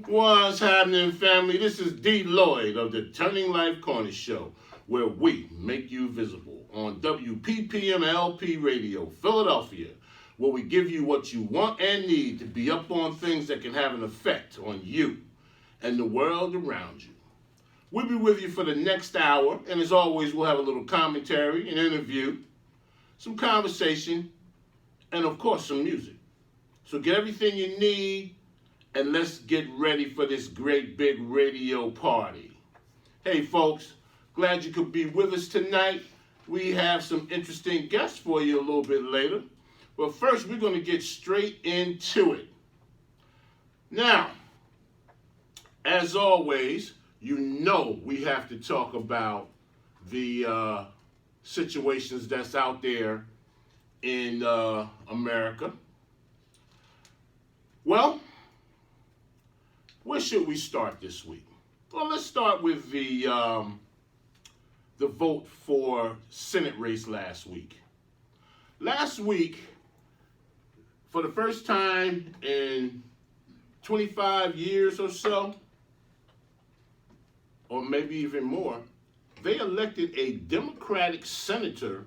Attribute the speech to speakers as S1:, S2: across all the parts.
S1: What's happening, family? This is D. Lloyd of the Turning Life Corner Show, where we make you visible on WPPM-LP Radio, Philadelphia, where we give you what you want and need to be up on things that can have an effect on you and the world around you. We'll be with you for the next hour, and as always, we'll have a little commentary, an interview, some conversation, and of course, some music. So get everything you need, and let's get ready for this great big radio party. Hey folks, glad you could be with us tonight. We have some interesting guests for you a little bit later. But first, we're going to get straight into it. Now, as always, you know we have to talk about the situations that's out there in America. Well, where should we start this week? Well, let's start with the vote for Senate race last week. Last week, for the first time in 25 years or so, or maybe even more, they elected a Democratic senator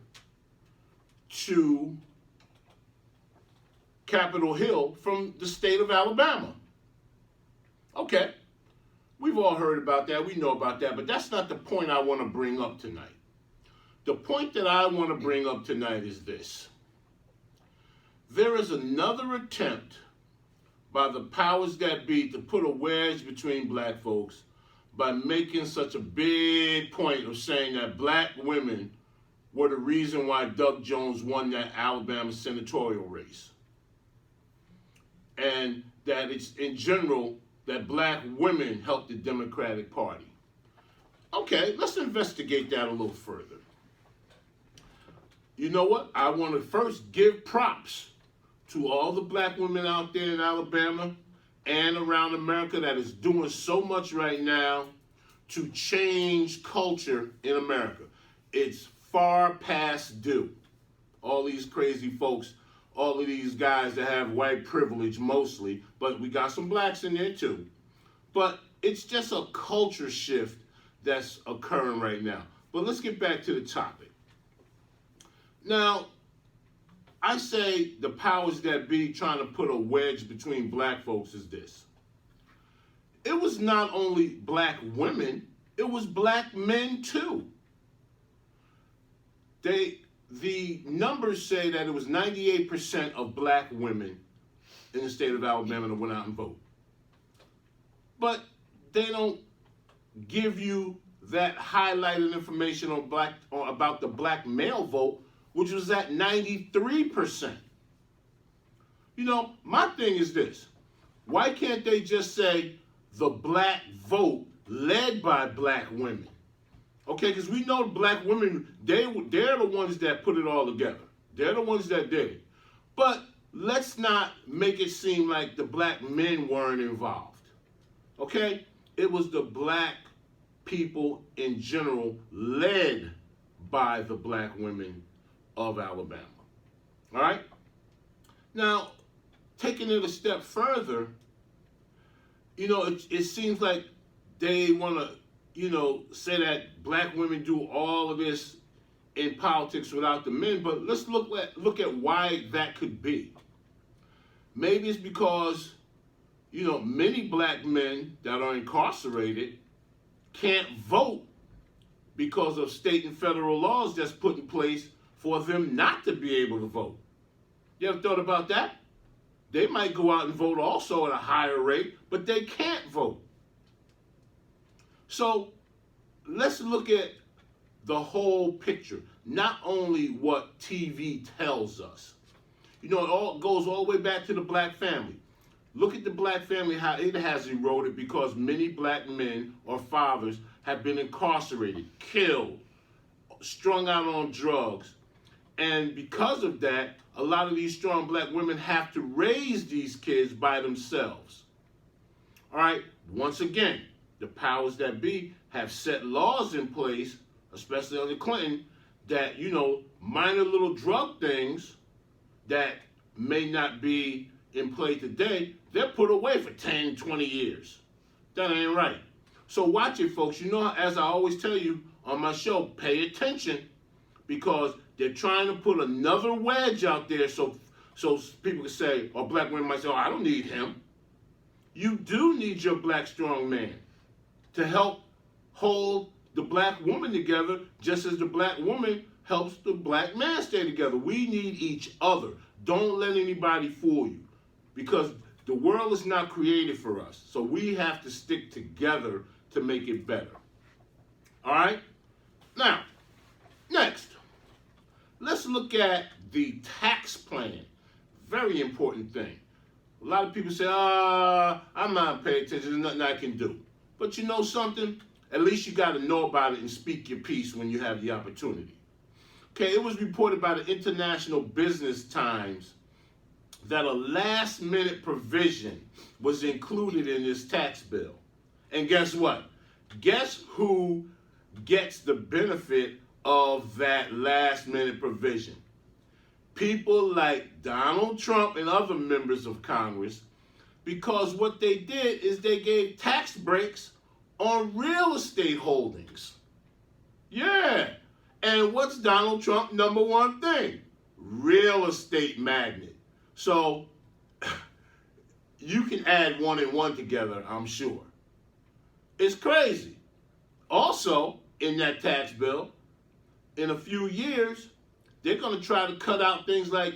S1: to Capitol Hill from the state of Alabama. Okay, we've all heard about that, we know about that, but that's not the point I want to bring up tonight. The point that I want to bring up tonight is this. There is another attempt by the powers that be to put a wedge between black folks by making such a big point of saying that black women were the reason why Doug Jones won that Alabama senatorial race. And that it's, in general, that black women helped the Democratic Party. Okay, let's investigate that a little further. You know what? I want to first give props to all the black women out there in Alabama and around America that is doing so much right now to change culture in America. It's far past due. All these crazy folks, all of these guys that have white privilege mostly, but we got some blacks in there too. But it's just a culture shift that's occurring right now. But let's get back to the topic. Now, I say the powers that be trying to put a wedge between black folks is this. It was not only black women, it was black men too. The numbers say that it was 98% of black women in the state of Alabama that went out and voted. But they don't give you that highlighted information about the black male vote, which was at 93%. You know, my thing is this. Why can't they just say the black vote led by black women? Okay, because we know black women, they're the ones that put it all together. They're the ones that did it. But let's not make it seem like the black men weren't involved. Okay? It was the black people in general led by the black women of Alabama. All right? Now, taking it a step further, you know, it seems like they want to, you know, say that black women do all of this in politics without the men, but let's look at why that could be. Maybe it's because, you know, many black men that are incarcerated can't vote because of state and federal laws that's put in place for them not to be able to vote. You ever thought about that? They might go out and vote also at a higher rate, but they can't vote. So let's look at the whole picture, not only what TV tells us. You know, it all goes all the way back to the black family. Look at the black family, how it has eroded because many black men or fathers have been incarcerated, killed, strung out on drugs. And because of that, a lot of these strong black women have to raise these kids by themselves. All right, once again, the powers that be have set laws in place, especially under Clinton, that, you know, minor little drug things that may not be in play today, they're put away for 10, 20 years. That ain't right. So watch it, folks. You know, as I always tell you on my show, pay attention, because they're trying to put another wedge out there so people can say, or black women might say, oh, I don't need him. You do need your black strong man to help hold the black woman together, just as the black woman helps the black man stay together. We need each other. Don't let anybody fool you, because the world is not created for us. So we have to stick together to make it better. All right? Now, next, let's look at the tax plan. Very important thing. A lot of people say, I'm not paying attention, there's nothing I can do. But you know something? At least you got to know about it and speak your piece when you have the opportunity. Okay, it was reported by the International Business Times that a last-minute provision was included in this tax bill. And guess what? Guess who gets the benefit of that last-minute provision? People like Donald Trump and other members of Congress, because what they did is they gave tax breaks on real estate holdings. Yeah. And what's Donald Trump's number one thing? Real estate magnate. So you can add one and one together, I'm sure. It's crazy. Also, in that tax bill, in a few years, they're going to try to cut out things like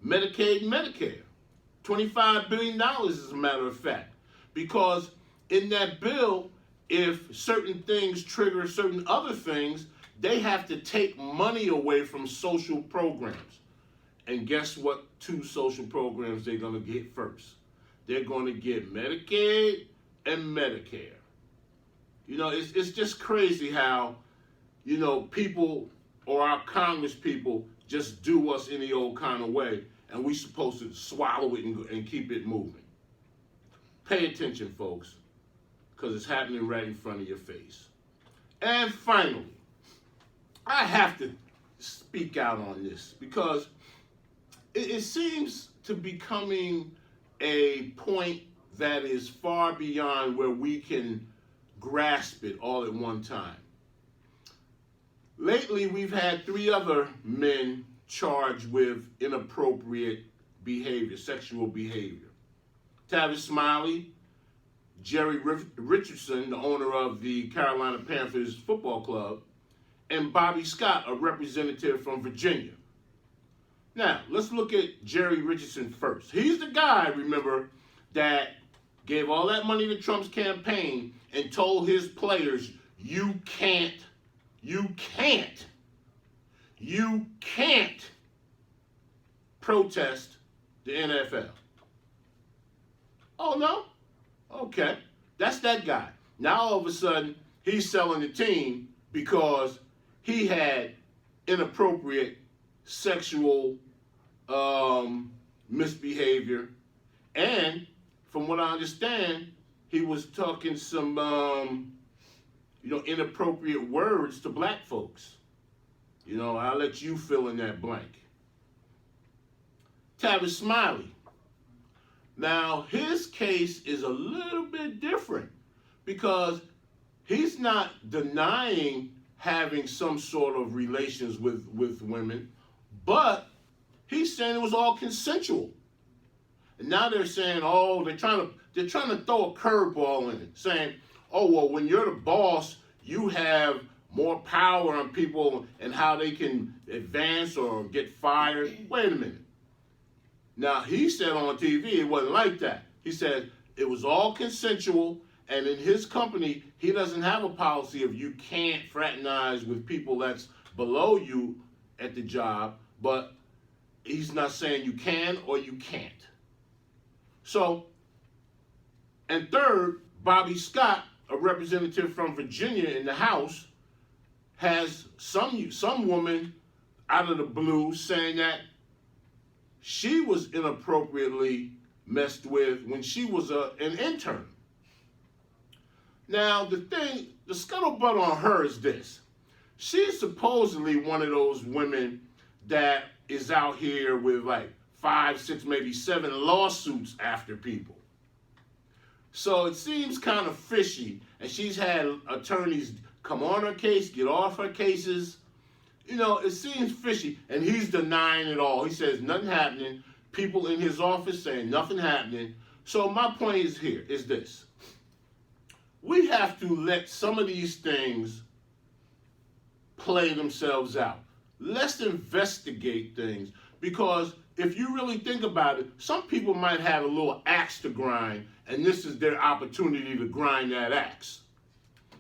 S1: Medicaid and Medicare. $25 billion, as a matter of fact. Because in that bill, if certain things trigger certain other things, they have to take money away from social programs. And guess what two social programs they're going to get first? They're going to get Medicaid and Medicare. You know, it's just crazy how, you know, people or our Congress people just do us any old kind of way, and we're supposed to swallow it and keep it moving. Pay attention, folks, because it's happening right in front of your face. And finally, I have to speak out on this because it seems to be becoming a point that is far beyond where we can grasp it all at one time. Lately, we've had 3 other men charged with inappropriate behavior, sexual behavior. Tavis Smiley, Jerry Richardson, the owner of the Carolina Panthers football club, and Bobby Scott, a representative from Virginia. Now, let's look at Jerry Richardson first. He's the guy, remember, that gave all that money to Trump's campaign and told his players, you can't protest the NFL. Oh, no? Okay. That's that guy. Now, all of a sudden, he's selling the team because he had inappropriate sexual misbehavior. And from what I understand, he was talking some, inappropriate words to black folks. I'll let you fill in that blank. Tavis Smiley. Now, his case is a little bit different because he's not denying having some sort of relations with women, but he's saying it was all consensual. And now they're saying, they're trying to throw a curveball in it, saying, when you're the boss, you have more power on people and how they can advance or get fired. Wait a minute. Now, he said on TV it wasn't like that. He said it was all consensual, and in his company, he doesn't have a policy of you can't fraternize with people that's below you at the job, but he's not saying you can or you can't. So, and third, Bobby Scott, a representative from Virginia in the House, has some woman out of the blue saying that she was inappropriately messed with when she was an intern. Now, the scuttlebutt on her is this. She's supposedly one of those women that is out here with like 5, 6, maybe 7 lawsuits after people. So it seems kind of fishy, and she's had attorneys come on her case, get off her cases. You know, it seems fishy, and he's denying it all. He says nothing happening. People in his office saying nothing happening. So my point is this. We have to let some of these things play themselves out. Let's investigate things, because if you really think about it, some people might have a little axe to grind, and this is their opportunity to grind that axe.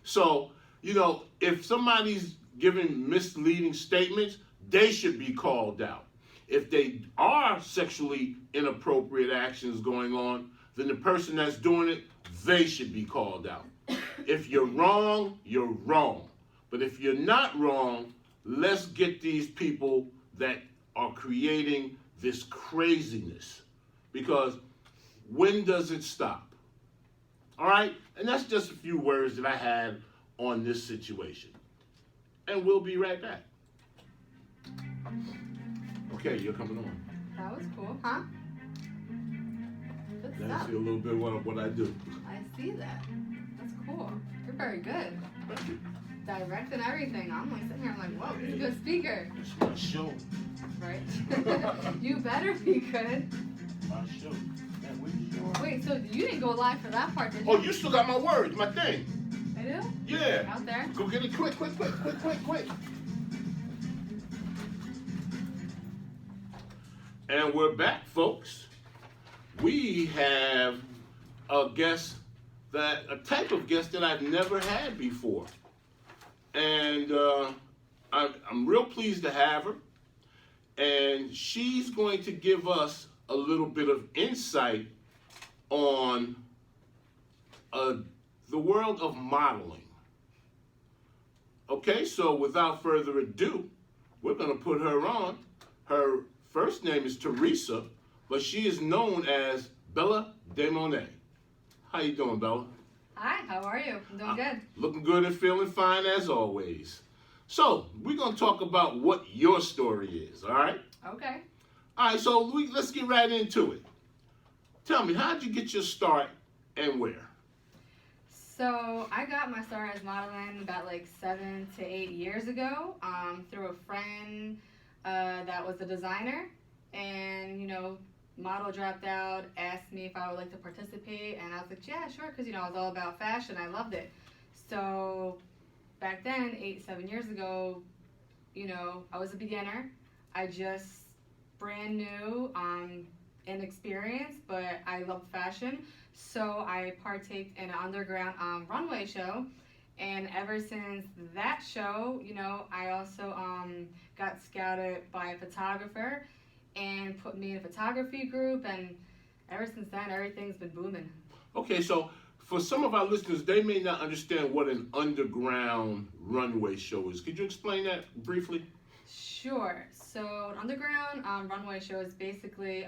S1: So, you know, if somebody's giving misleading statements, they should be called out. If they are sexually inappropriate actions going on, then the person that's doing it, they should be called out. If you're wrong, you're wrong. But if you're not wrong, let's get these people that are creating this craziness. Because when does it stop? All right? And that's just a few words that I had on this situation. And we'll be right back. Okay, you're coming on.
S2: That was cool, huh? Good
S1: Now
S2: stuff.
S1: you see a little bit of what I do.
S2: I see that. That's cool. You're very good.
S1: Thank you.
S2: Direct and everything. I'm like sitting here, I'm like, whoa, he's a good speaker.
S1: It's my show.
S2: Right? You better be good.
S1: My show. Man, where's your...
S2: Wait, so you didn't go live for that part, did you?
S1: Oh, you still got my words, my thing.
S2: I do?
S1: Yeah.
S2: Out there?
S1: Go get it quick. And we're back, folks. We have a type of guest that I've never had before. And I'm real pleased to have her. And she's going to give us a little bit of insight on the world of modeling. Okay, so without further ado, we're going to put her on. Her first name is Teresa, but she is known as Bella Demone. How you doing, Bella?
S2: Hi, how are you? I'm doing good.
S1: Looking good and feeling fine as always. So, we're going to talk about what your story is, all right?
S2: Okay.
S1: All right, so let's get right into it. Tell me, how did you get your start and where?
S2: So I got my start as modeling about like 7 to 8 years ago through a friend that was a designer, and you know, model dropped out, asked me if I would like to participate, and I was like, yeah, sure, because you know I was all about fashion, I loved it. So back then, 7 years ago, you know, I was a beginner. I just brand new, inexperienced, but I loved fashion. So I partaked in an underground runway show, and ever since that show, you know, I also got scouted by a photographer and put me in a photography group, and ever since then, everything's been booming.
S1: Okay, so for some of our listeners, they may not understand what an underground runway show is. Could you explain that briefly?
S2: Sure. So an underground runway show is basically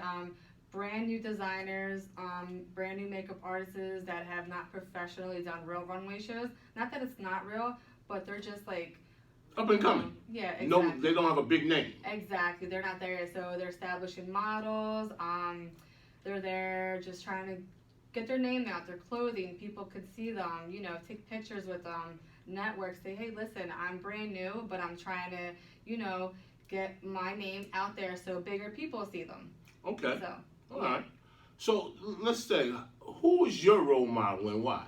S2: brand new designers, brand new makeup artists that have not professionally done real runway shows. Not that it's not real, but they're just like
S1: up and coming.
S2: Yeah, exactly.
S1: No, they don't have a big name.
S2: Exactly, they're not there yet. So they're establishing models. They're there just trying to get their name out, their clothing. People could see them. You know, take pictures with them. Network, say, hey, listen, I'm brand new, but I'm trying to, you know, get my name out there so bigger people see them.
S1: Okay.
S2: So.
S1: All right. So let's say, who is your role model and why?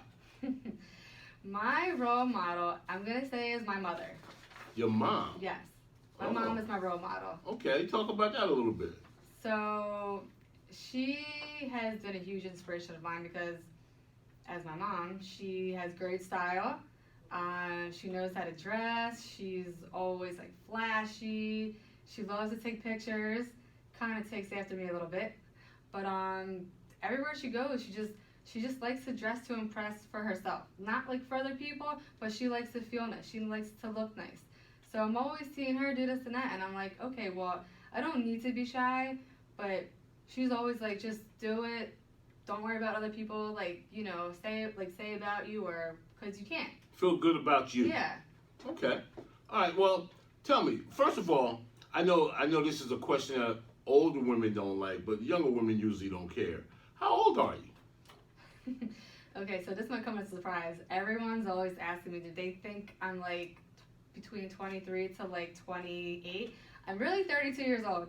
S2: My role model, I'm going to say, is my mother.
S1: Your mom?
S2: Yes. My mom is my role model.
S1: Okay, talk about that a little bit.
S2: So she has been a huge inspiration of mine because, as my mom, she has great style. She knows how to dress. She's always like flashy. She loves to take pictures. Kind of takes after me a little bit. But everywhere she goes, she just likes to dress to impress for herself. Not like for other people, but she likes to feel nice. She likes to look nice. So I'm always seeing her do this and that, and I'm like, okay, well, I don't need to be shy, but she's always like, just do it. Don't worry about other people, like, you know, say about you, or because you can't.
S1: Feel good about you.
S2: Yeah.
S1: Okay. All right. Well, tell me. First of all, I know this is a question that older women don't like, but younger women usually don't care. How old are you?
S2: Okay, so this might come as a surprise. Everyone's always asking me, did they think I'm like between 23 to like 28? I'm really 32 years old.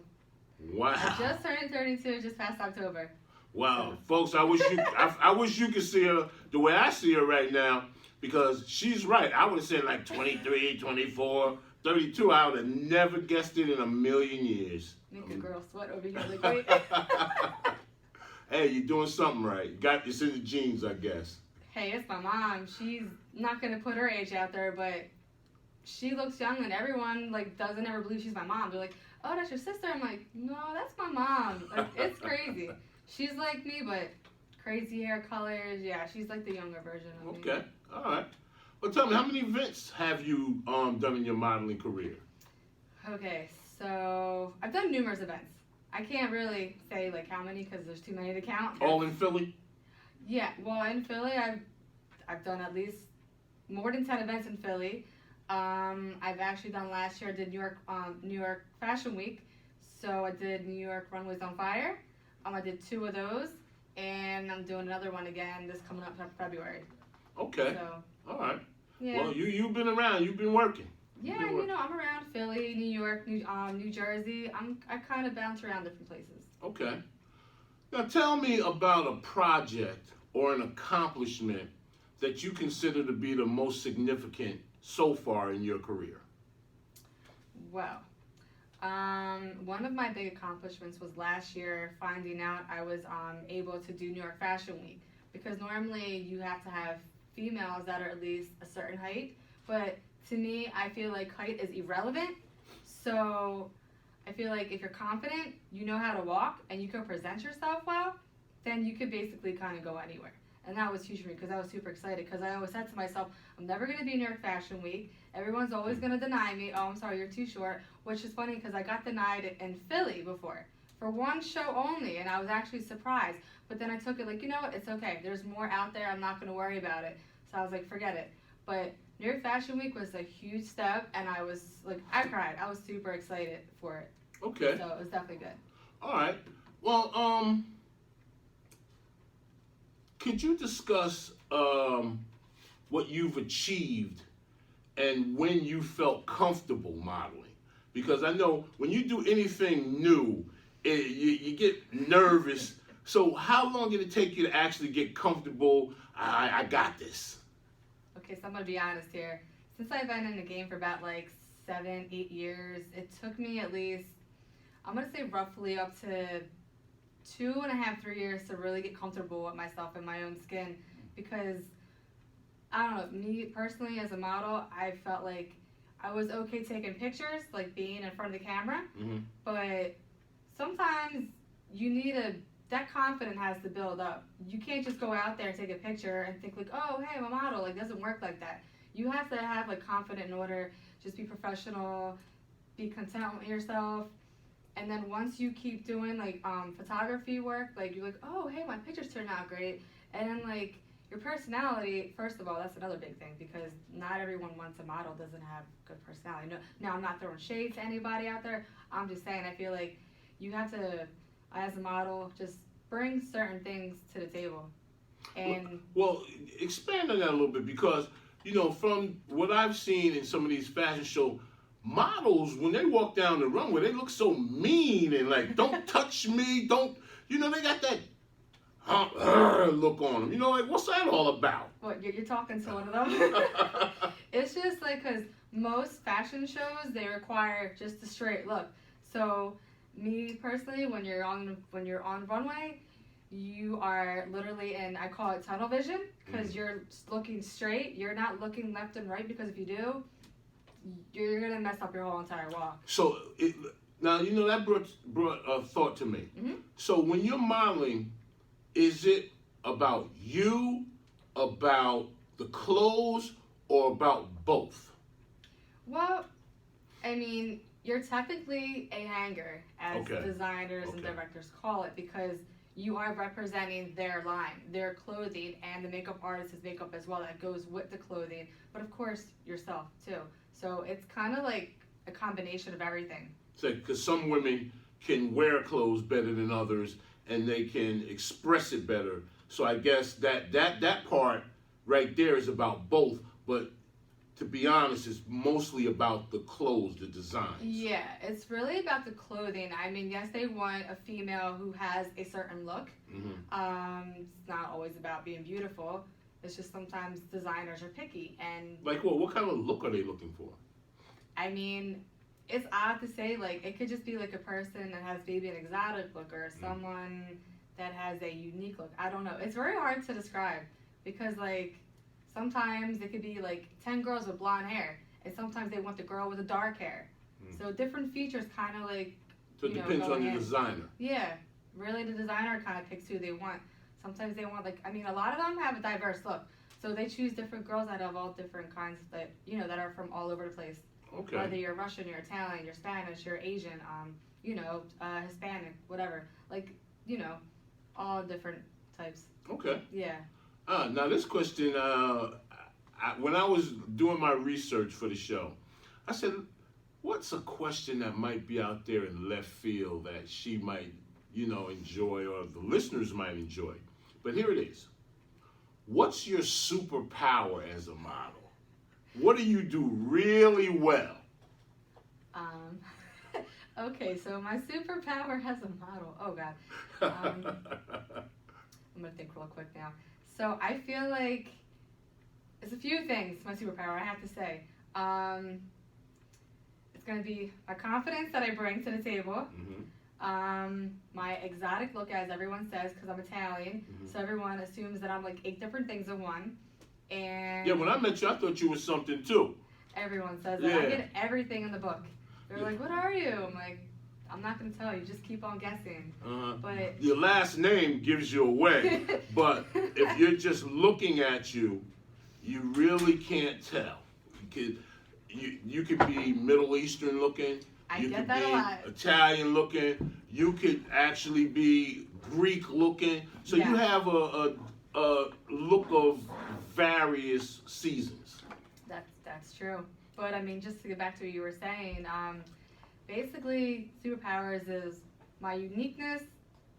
S1: Wow.
S2: I just turned 32 just past October.
S1: Wow,
S2: So.
S1: folks, I wish you could see her the way I see her right now, because she's right. I would have said like 23, 24, 32. I would have never guessed it in a million years.
S2: Make a girl sweat over here. Like, wait.
S1: Hey, you're doing something right. It's in the genes, I guess.
S2: Hey, it's my mom. She's not gonna put her age out there, but she looks young, and everyone like doesn't ever believe she's my mom. They're like, "Oh, that's your sister." I'm like, "No, that's my mom." Like, it's crazy. She's like me, but crazy hair colors. Yeah, she's like the younger version of me.
S1: Okay, all right. Well, tell me, how many events have you done in your modeling career?
S2: Okay, so I've done numerous events. I can't really say like how many because there's too many to count.
S1: All in Philly?
S2: Yeah, well, in Philly, I've done at least more than 10 events in Philly. I've actually done last year. I did New York Fashion Week, so I did New York Runways on Fire. I did 2 of those, and I'm doing another one again this coming up February.
S1: Okay.
S2: So,
S1: all right.
S2: yeah.
S1: Well, you've been around. You've been working.
S2: Yeah, you know, I'm around Philly, New York, New Jersey. I kind of bounce around different places.
S1: Okay. Now tell me about a project or an accomplishment that you consider to be the most significant so far in your career.
S2: Well, one of my big accomplishments was last year finding out I was able to do New York Fashion Week, because normally you have to have females that are at least a certain height, but to me, I feel like height is irrelevant. So I feel like if you're confident, you know how to walk, and you can present yourself well, then you could basically kind of go anywhere. And that was huge for me because I was super excited, because I always said to myself, I'm never going to be in New York Fashion Week. Everyone's always going to deny me. Oh, I'm sorry, you're too short. Which is funny because I got denied in Philly before for one show only, and I was actually surprised. But then I took it like, you know what, it's okay. There's more out there. I'm not going to worry about it. So I was like, forget it. But New York Fashion Week was a huge step, and I was like, I cried. I was super excited for it.
S1: Okay.
S2: So it was definitely good.
S1: All right. Well, could you discuss what you've achieved and when you felt comfortable modeling? Because I know when you do anything new, you get nervous. So how long did it take you to actually get comfortable? I got this.
S2: Okay, so I'm going to be honest here. Since I've been in the game for about like 7, 8 years, it took me at least, I'm going to say roughly up to 2.5, 3 years to really get comfortable with myself and my own skin, because I don't know, me personally as a model, I felt like I was okay taking pictures, like being in front of the camera, but sometimes you need that confidence has to build up. You can't just go out there and take a picture and think like, oh, hey, I'm a model. Like, it doesn't work like that. You have to have like confidence in order, just be professional, be content with yourself. And then once you keep doing like photography work, like you're like, oh, hey, my pictures turned out great. And then like your personality, first of all, that's another big thing, because not everyone wants a model doesn't have good personality. No, now I'm not throwing shade to anybody out there. I'm just saying I feel like you have to, as a model, just bring certain things to the table. And
S1: well, expand on that a little bit, because you know, from what I've seen in some of these fashion shows, models, when they walk down the runway, they look so mean and like, don't touch me, don't, you know, they got that look on them. You know, like, what's that all about?
S2: what, you're talking to one of them? It's just like, because most fashion shows, they require just a straight look. So me personally, when you're on runway, you are literally in, I call it tunnel vision, because you're looking straight. You're not looking left and right, because if you do, you're gonna mess up your whole entire walk.
S1: So now, you know, that brought a thought to me. So when you're modeling, is it about you, about the clothes, or about both?
S2: Well, I mean, you're technically a hanger, as designers and directors call it, because you are representing their line, their clothing, and the makeup artist's makeup as well that goes with the clothing, but of course yourself too. So it's kind of like a combination of everything.
S1: So, because some women can wear clothes better than others, and they can express it better So I guess that part right there is about both, but to be honest, it's mostly about the clothes, the designs.
S2: Yeah, it's really about the clothing. I mean, yes, they want a female who has a certain look. It's not always about being beautiful. It's just sometimes designers are picky. And
S1: Like what kind of look are they looking for?
S2: I mean, it's odd to say, like, it could just be like a person that has maybe an exotic look or someone that has a unique look. I don't know. It's very hard to describe because, like, sometimes it could be like 10 girls with blonde hair, and sometimes they want the girl with the dark hair. So different features kind of like,
S1: So it depends on the designer.
S2: Yeah, really the designer kind of picks who they want. Sometimes they want, like, I mean, a lot of them have a diverse look. So they choose different girls out of all different kinds that, you know, that are from all over the place.
S1: Okay.
S2: Whether you're Russian, you're Italian, you're Spanish, you're Asian, Hispanic, whatever. Like, you know, all different types.
S1: Okay.
S2: Yeah.
S1: Now this question, when I was doing my research for the show, I said, what's a question that might be out there in left field that she might, enjoy or the listeners might enjoy? But here it is. What's your superpower as a model? What do you do really well?
S2: Okay, so my superpower as a model. Oh, God. I'm going to think real quick now. So I feel like there's a few things, my superpower, I have to say. It's going to be my confidence that I bring to the table. My exotic look, as everyone says, because I'm Italian. So everyone assumes that I'm like 8 different things in one. And
S1: yeah, when I met you, I thought you were something too.
S2: Everyone says that. I get everything in the book. They're like, what are you? I'm like, I'm not going to tell you. Just keep on guessing. But
S1: your last name gives you away. But if you're just looking at you, you really can't tell. You could be Middle Eastern looking. You
S2: get
S1: could
S2: that
S1: be
S2: a lot.
S1: Italian looking. You could actually be Greek looking. So you have a look of various seasons.
S2: That's true. But I mean, just to get back to what you were saying, basically superpowers is my uniqueness,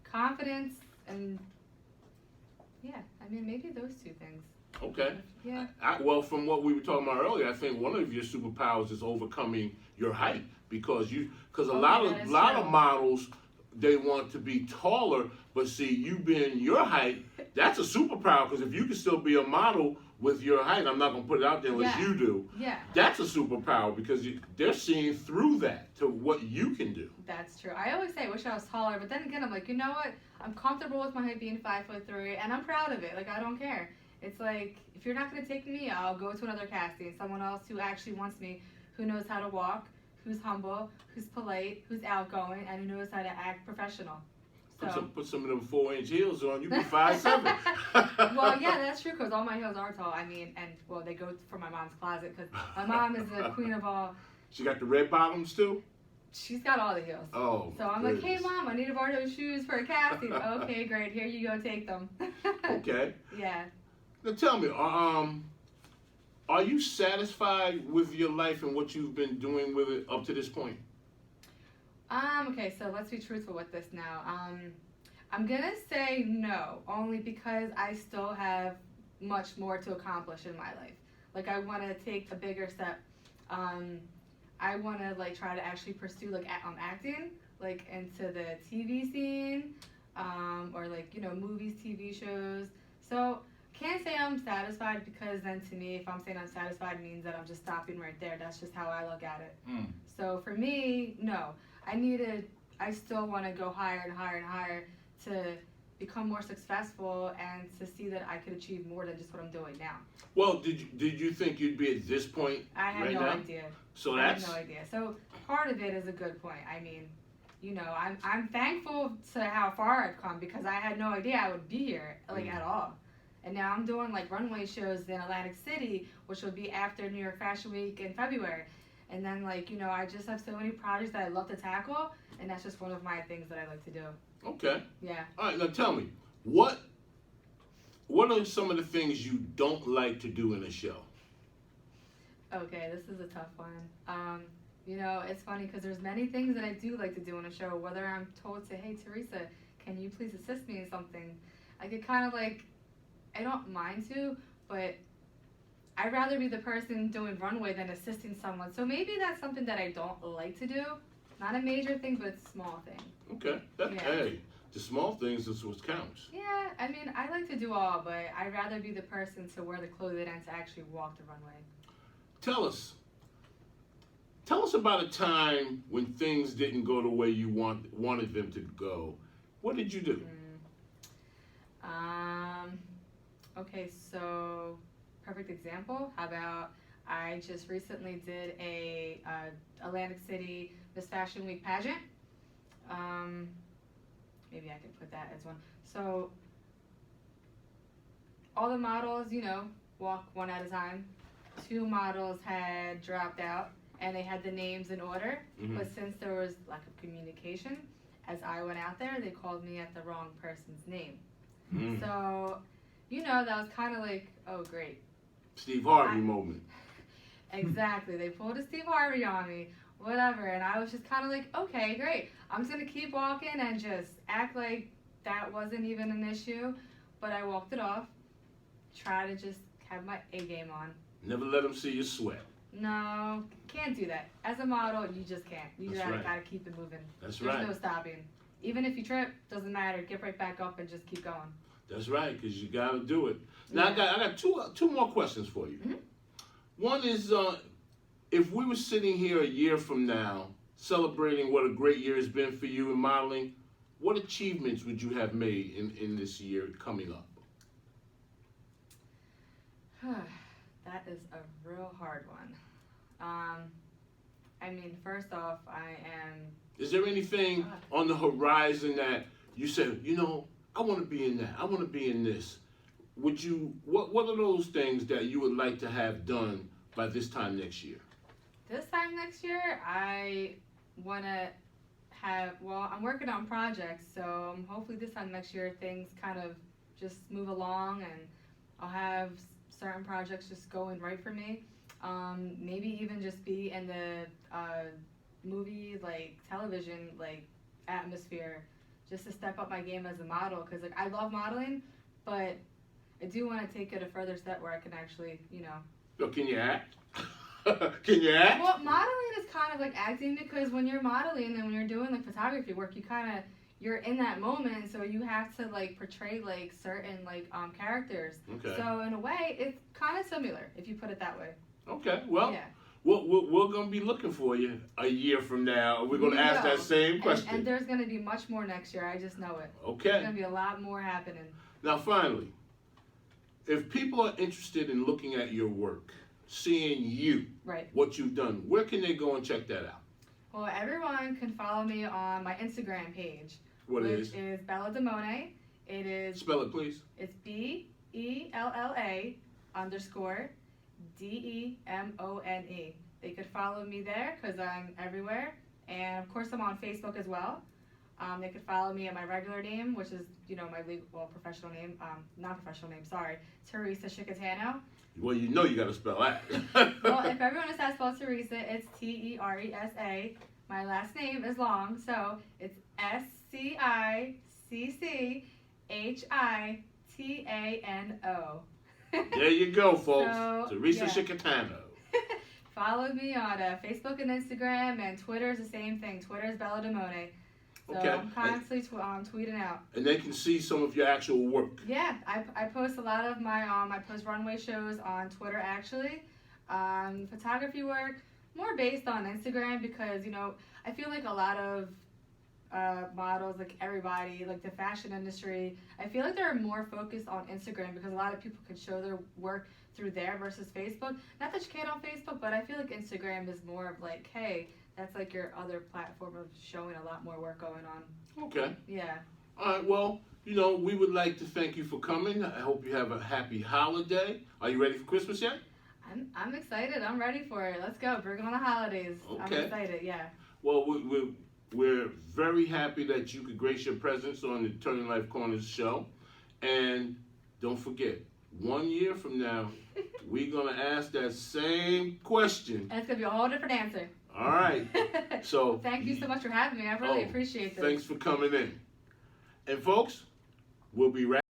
S2: confidence, and maybe those 2 things.
S1: Okay.
S2: Yeah.
S1: Well, from what we were talking about earlier, I think one of your superpowers is overcoming your height because a lot of models, they want to be taller, but see, you being your height, that's a superpower because if you can still be a model with your height, I'm not going to put it out there unless you do.
S2: Yeah.
S1: That's a superpower because they're seeing through that to what you can do.
S2: That's true. I always say I wish I was taller, but then again, I'm like, you know what? I'm comfortable with my height being 5'3", and I'm proud of it. Like, I don't care. It's like, if you're not going to take me, I'll go to another casting. Someone else who actually wants me, who knows how to walk, who's humble, who's polite, who's outgoing, and who knows how to act professional. So.
S1: Put some of them 4-inch heels on. You be 5'7".
S2: Well, yeah, that's true because all my heels are tall. I mean, they go from my mom's closet because my mom is the queen of all.
S1: She got the red bottoms too?
S2: She's got all the heels.
S1: Oh.
S2: So I'm like, hey, Mom, I need to borrow those shoes for a casting. Okay, great. Here you go. Take them.
S1: Okay.
S2: Yeah.
S1: Now tell me, are you satisfied with your life and what you've been doing with it up to this point?
S2: Okay, so let's be truthful with this now. I'm gonna say no, only because I still have much more to accomplish in my life. Like, I want to take a bigger step. I want to try to actually pursue acting, into the TV scene, or movies, TV shows. So can't say I'm satisfied because then to me, if I'm saying I'm satisfied, it means that I'm just stopping right there. That's just how I look at it. So for me, no. I still want to go higher and higher and higher to become more successful and to see that I could achieve more than just what I'm doing now.
S1: Well, did you think you'd be at this point
S2: I had
S1: right
S2: no
S1: now?
S2: idea.
S1: So
S2: I had no idea. So part of it is a good point. I mean, I'm thankful to how far I've come because I had no idea I would be here at all. And now I'm doing runway shows in Atlantic City, which will be after New York Fashion Week in February. And then I just have so many projects that I love to tackle, and that's just one of my things that I like to do.
S1: Okay.
S2: Yeah.
S1: All right, now tell me, what are some of the things you don't like to do in a show?
S2: Okay, this is a tough one. It's funny because there's many things that I do like to do in a show, whether I'm told to, hey, Teresa, can you please assist me in something? Like, it kind of like, I don't mind to, but I'd rather be the person doing runway than assisting someone. So maybe that's something that I don't like to do. Not a major thing, but it's a small thing.
S1: Okay. Hey, the small things is what counts.
S2: Yeah, I mean, I like to do all, but I'd rather be the person to wear the clothing and to actually walk the runway.
S1: Tell us about a time when things didn't go the way you wanted them to go. What did you do?
S2: Okay, so perfect example. How about I just recently did a Atlantic City Miss Fashion Week pageant. Maybe I could put that as one. So all the models, walk one at a time. 2 models had dropped out and they had the names in order.
S1: Mm-hmm.
S2: But since there was lack of communication, as I went out there, they called me at the wrong person's name.
S1: Mm.
S2: So, that was kind of like, oh, great.
S1: Steve Harvey moment.
S2: Exactly. They pulled a Steve Harvey on me, whatever. And I was just kind of like, okay, great. I'm just going to keep walking and just act like that wasn't even an issue. But I walked it off. Try to just have my A game on.
S1: Never let them see you sweat.
S2: No, can't do that. As a model, you just can't. You
S1: That's
S2: gotta,
S1: right.
S2: gotta keep it moving.
S1: That's
S2: There's
S1: right.
S2: no stopping. Even if you trip, doesn't matter. Get right back up and just keep going.
S1: That's right, because you got to do it. Now,
S2: Yeah.
S1: I got two more questions for you.
S2: Mm-hmm.
S1: One is, if we were sitting here a year from now, celebrating what a great year has been for you in modeling, what achievements would you have made in this year coming up?
S2: That is a real hard one. I mean, first off, I am...
S1: Is there anything on the horizon that you said, I want to be in that, I want to be in this? Would you, what are those things that you would like to have done by this time next year?
S2: This time next year, I want to have, I'm working on projects, so hopefully this time next year things kind of just move along and I'll have certain projects just going right for me. Maybe even just be in the movie, television, atmosphere, just to step up my game as a model, because I love modeling, but I do want to take it a further step where I can actually,
S1: So can you act? Can you act?
S2: Well, modeling is kind of like acting, because when you're modeling and when you're doing photography work, you're in that moment, so you have to portray certain characters.
S1: Okay.
S2: So in a way, it's kind of similar if you put it that way.
S1: Okay. Well,
S2: Yeah.
S1: we're going to be looking for you a year from now. We're going to ask that same question.
S2: And there's going to be much more next year. I just know it.
S1: Okay.
S2: There's going to be a lot more happening.
S1: Now, finally, if people are interested in looking at your work, seeing you,
S2: Right.
S1: what you've done, where can they go and check that out?
S2: Well, everyone can follow me on my Instagram page.
S1: What
S2: which is Bella Demone. It is...
S1: Spell it, please.
S2: It's BELLA_DEMONE. They could follow me there because I'm everywhere. And of course, I'm on Facebook as well. They could follow me at my regular name, which is, my professional name, non-professional name, sorry, Teresa Chicatano.
S1: Well, you got to spell that.
S2: Well, if everyone knows how to spell Teresa, it's Teresa. My last name is long, so it's SCICCHITANO.
S1: There you go, folks.
S2: So,
S1: Teresa
S2: yeah.
S1: Chicatano.
S2: Follow me on Facebook and Instagram, and Twitter is the same thing. Twitter is Bella Demone. So
S1: Okay.
S2: I'm constantly tweeting out.
S1: And they can see some of your actual work.
S2: Yeah, I post a lot of my I post runway shows on Twitter actually. Photography work more based on Instagram because I feel like a lot of models, everybody, the fashion industry, I feel like they're more focused on Instagram because a lot of people can show their work through there versus Facebook. Not that you can't on Facebook, but I feel like Instagram is more of hey, that's your other platform of showing a lot more work going on.
S1: Okay.
S2: Yeah.
S1: All right, well, we would like to thank you for coming. I hope you have a happy holiday. Are you ready for Christmas yet?
S2: I'm excited. I'm ready for it. Let's go. Bring on the holidays.
S1: Okay.
S2: I'm excited, yeah.
S1: Well, we're very happy that you could grace your presence on the Turning Life Corners show. And don't forget, 1 year from now, we're going to ask that same question.
S2: And it's going to be a whole different answer.
S1: All right. So
S2: thank you so much for having me. I really appreciate this.
S1: Thanks for coming in. And folks, we'll be right